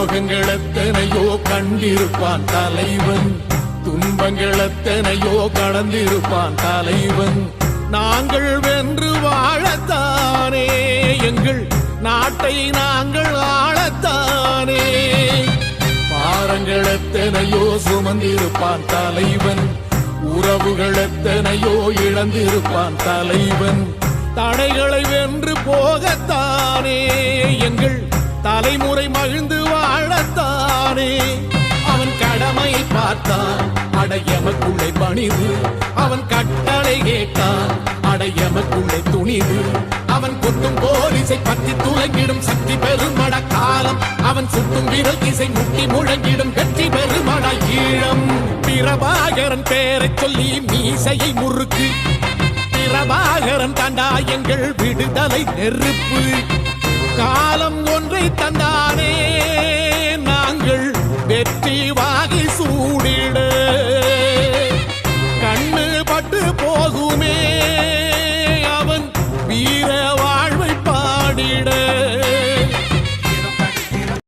துரோகங்கள் எத்தனையோ கண்டிருப்பான் தலைவன், துன்பங்கள் எத்தனையோ கடந்திருப்பான் தலைவன். நாங்கள் வென்று வாழத்தானே, எங்கள் நாட்டை நாங்கள் ஆளத்தானே. பாரங்கள் எத்தனையோ சுமந்திருப்பான் தலைவன், உறவுகள் எத்தனையோ இழந்திருப்பான் தலைவன். தடைகளை வென்று போகத்தானே, எங்கள் தலைமுறை மகிழ்ந்து வாழத்தானே. அவன் கடமையை பார்த்தான், அடையமக்குள்ளே பணிது. அவன் கட்டளை கேட்டான், அடையமக்குள்ளே துணிது. அவன் கொட்டும் போலீசை பற்றி துலங்கிடும் சக்தி பெருமட காலம். அவன் சுட்டும் விரல் திசை முட்டி முழங்கிடும் வெற்றி பெருமட ஈழம். பிரபாகரன் பேரை சொல்லி மீசையை முறுக்கு. பிரபாகரன் தாண்டா எங்கள் விடுதலை நெருப்பு. காலம் ஒன்றை தந்தானே,